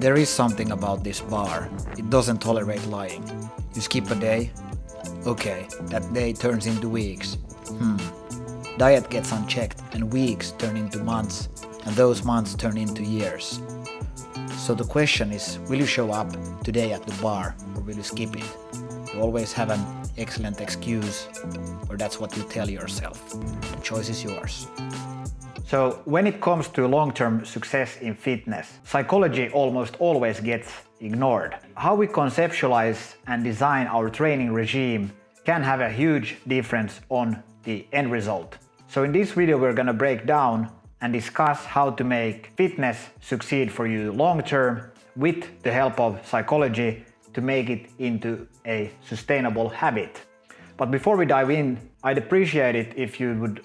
There is something about this bar. It doesn't tolerate lying. You skip a day. Okay, that day turns into weeks. Diet gets unchecked and weeks turn into months, and those months turn into years. So the question is, will you show up today at the bar or will you skip it? You always have an excellent excuse, or that's what you tell yourself. The choice is yours. So when it comes to long-term success in fitness, psychology almost always gets ignored. How we conceptualize and design our training regime can have a huge difference on the end result. So in this video we're going to break down and discuss how to make fitness succeed for you long-term with the help of psychology to make it into a sustainable habit. But before we dive in, I'd appreciate it if you would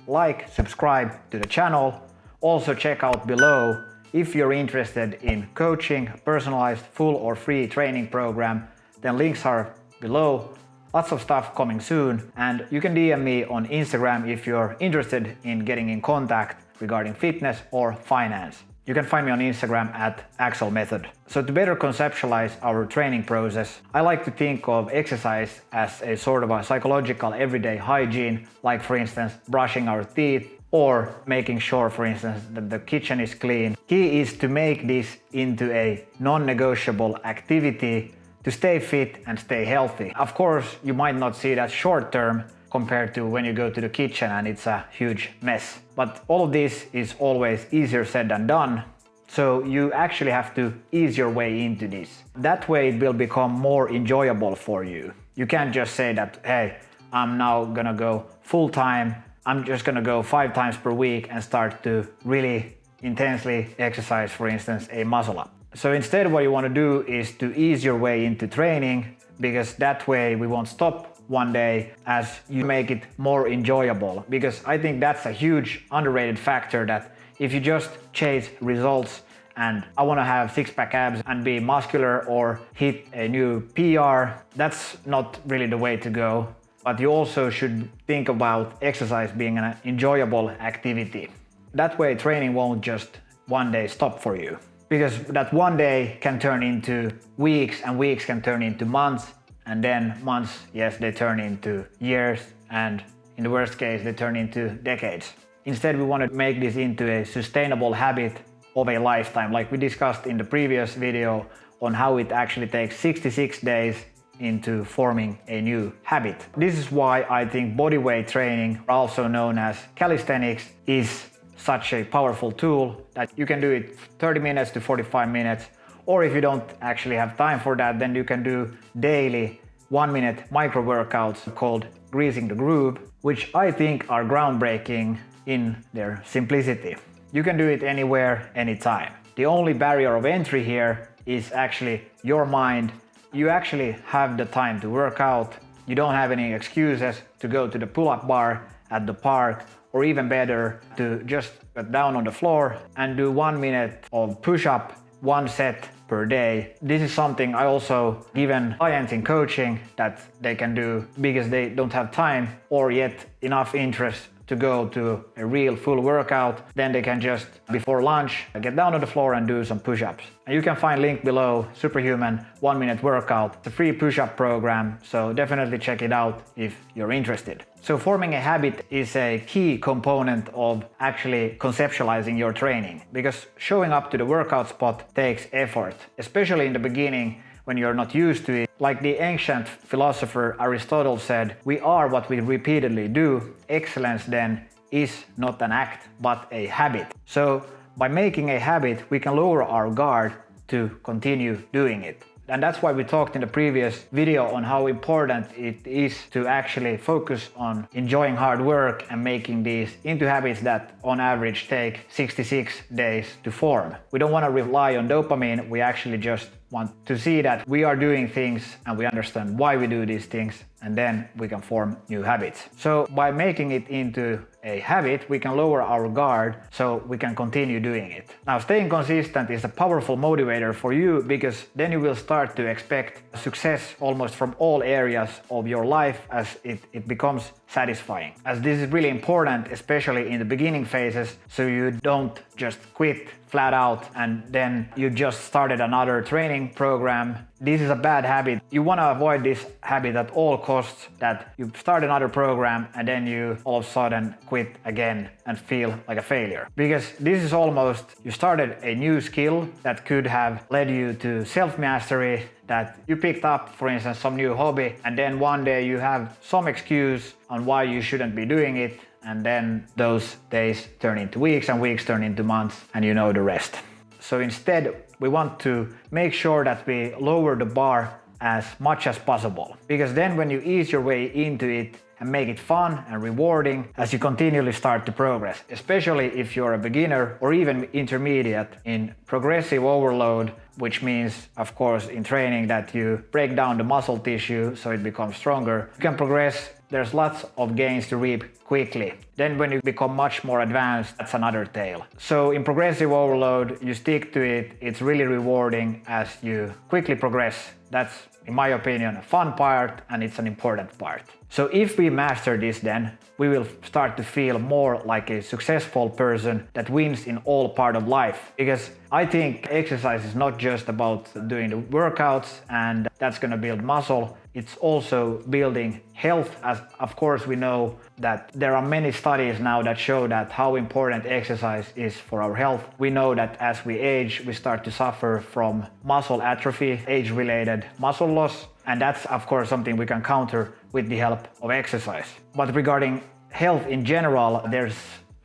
subscribe to the channel. Also check out below if you're interested in coaching, personalized, full or free training program, then links are below. Lots of stuff coming soon, and you can DM me on Instagram if you're interested in getting in contact regarding fitness or finance. You can find me on Instagram at @AxelMethod. So to better conceptualize our training process, I like to think of exercise as a sort of a psychological everyday hygiene, like for instance brushing our teeth or making sure, for instance, that the kitchen is clean. Key is to make this into a non-negotiable activity to stay fit and stay healthy. Of course, you might not see that short term compared to when you go to the kitchen and it's a huge mess. But all of this is always easier said than done. So you actually have to ease your way into this. That way it will become more enjoyable for you. You can't just say that, hey, I'm now gonna go full time. I'm just gonna go 5 times per week and start to really intensely exercise, for instance, a muscle up. So instead what you want to do is to ease your way into training, because that way we won't stop one day as you make it more enjoyable. Because I think that's a huge underrated factor, that if you just chase results and I want to have six-pack abs and be muscular or hit a new PR, that's not really the way to go. But you also should think about exercise being an enjoyable activity. That way training won't just one day stop for you. Because that one day can turn into weeks and weeks can turn into months, and then months, yes, they turn into years, and in the worst case they turn into decades. Instead we want to make this into a sustainable habit of a lifetime, like we discussed in the previous video on how it actually takes 66 days into forming a new habit. This is why I think bodyweight training, also known as calisthenics, is such a powerful tool that you can do it 30 minutes to 45 minutes, or if you don't actually have time for that, then you can do daily 1-minute micro workouts called greasing the groove, which I think are groundbreaking in their simplicity. You can do it anywhere, anytime. The only barrier of entry here is actually your mind. You actually have the time to work out. You don't have any excuses to go to the pull-up bar at the park, or even better, to just get down on the floor and do 1 minute of push-up, 1 set per day. This is something I also given clients in coaching that they can do because they don't have time or yet enough interest to go to a real full workout. Then they can just, before lunch, get down on the floor and do some push-ups. And you can find link below, Superhuman 1-minute workout. It's a free push-up program, so definitely check it out if you're interested. So forming a habit is a key component of actually conceptualizing your training, because showing up to the workout spot takes effort, especially in the beginning when you're not used to it. Like the ancient philosopher Aristotle said, we are what we repeatedly do. Excellence then is not an act, but a habit. So by making a habit, we can lower our guard to continue doing it. And that's why we talked in the previous video on how important it is to actually focus on enjoying hard work and making these into habits that on average take 66 days to form. We don't want to rely on dopamine, we actually just want to see that we are doing things and we understand why we do these things, and then we can form new habits. So by making it into a habit, we can lower our guard so we can continue doing it. Now, staying consistent is a powerful motivator for you, because then you will start to expect success almost from all areas of your life as it becomes satisfying. As this is really important, especially in the beginning phases, so you don't just quit flat out and then you just started another training program. This is a bad habit. You want to avoid this habit at all costs, that you start another program and then you all of a sudden quit again and feel like a failure. Because this is almost, you started a new skill that could have led you to self-mastery, that you picked up, for instance, some new hobby, and then one day you have some excuse on why you shouldn't be doing it, and then those days turn into weeks and weeks turn into months, and you know the rest. So instead, we want to make sure that we lower the bar as much as possible, because then when you ease your way into it and make it fun and rewarding as you continually start to progress, especially if you're a beginner or even intermediate in progressive overload, which means, of course, in training that you break down the muscle tissue so it becomes stronger. You can progress. There's lots of gains to reap quickly. Then when you become much more advanced, that's another tale. So in progressive overload, you stick to it. It's really rewarding as you quickly progress. That's, in my opinion, a fun part, and it's an important part. So if we master this, then we will start to feel more like a successful person that wins in all part of life. Because I think exercise is not just about doing the workouts and that's gonna build muscle. It's also building health, as of course we know that there are many studies now that show that how important exercise is for our health. We know that as we age, we start to suffer from muscle atrophy, age-related muscle loss, and that's of course something we can counter with the help of exercise. But regarding health in general, there's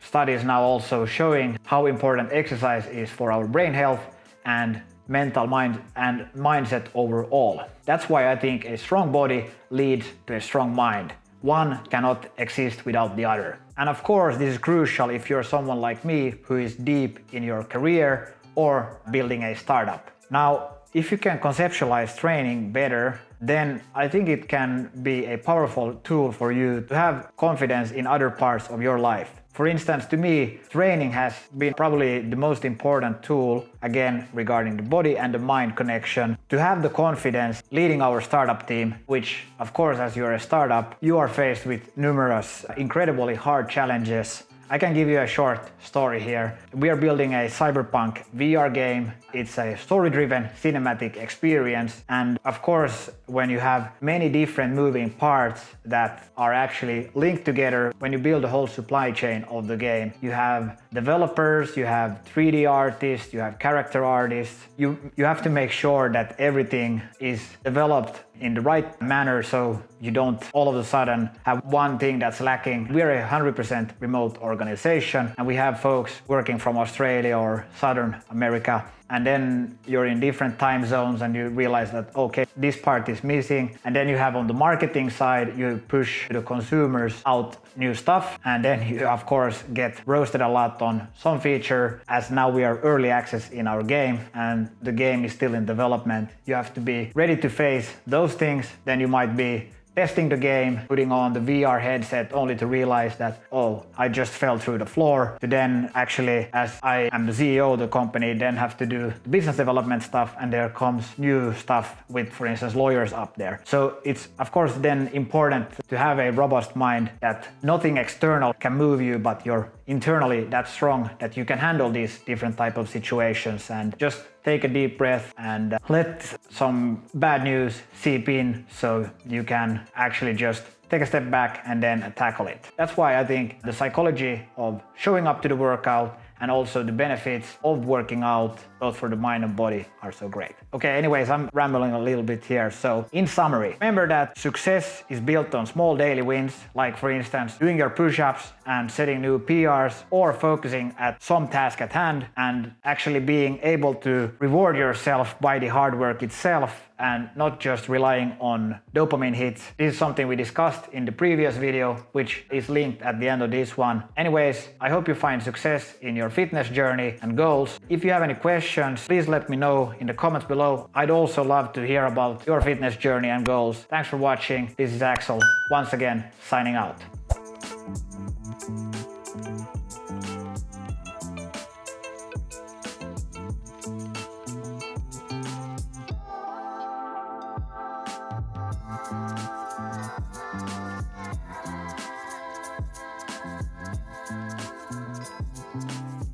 studies now also showing how important exercise is for our brain health and mental mind and mindset overall. That's why I think a strong body leads to a strong mind. One cannot exist without the other. And of course, this is crucial if you're someone like me who is deep in your career or building a startup. Now, if you can conceptualize training better, then I think it can be a powerful tool for you to have confidence in other parts of your life. For instance, to me, training has been probably the most important tool, again, regarding the body and the mind connection, to have the confidence leading our startup team, which, of course, as you're a startup, you are faced with numerous incredibly hard challenges. I can give you a short story here. We are building a cyberpunk VR game. It's a story-driven cinematic experience. And of course, when you have many different moving parts that are actually linked together, when you build the whole supply chain of the game, you have developers, you have 3D artists, you have character artists. You have to make sure that everything is developed in the right manner so you don't all of a sudden have one thing that's lacking. We're a 100% remote organization and we have folks working from Australia or Southern America. And then you're in different time zones and you realize that, okay, this part is missing. And then you have on the marketing side, you push the consumers out new stuff. And then you, of course, get roasted a lot on some feature, as now we are early access in our game and the game is still in development. You have to be ready to face those things. Then you might be testing the game, putting on the VR headset only to realize that, oh, I just fell through the floor, to then actually, as I am the CEO of the company, then have to do the business development stuff, and there comes new stuff with, for instance, lawyers up there. So it's, of course, then important to have a robust mind that nothing external can move you, but you're internally that strong that you can handle these different type of situations and just take a deep breath and let some bad news seep in so you can actually just take a step back and then tackle it. That's why I think the psychology of showing up to the workout and also the benefits of working out, both for the mind and body, are so great. Okay, anyways, I'm rambling a little bit here. So in summary, remember that success is built on small daily wins, like for instance, doing your push-ups and setting new PRs, or focusing at some task at hand and actually being able to reward yourself by the hard work itself and not just relying on dopamine hits. This is something we discussed in the previous video, which is linked at the end of this one. Anyways, I hope you find success in your fitness journey and goals. If you have any questions, please let me know in the comments below. I'd also love to hear about your fitness journey and goals. Thanks for watching. This is Axel, once again, signing out.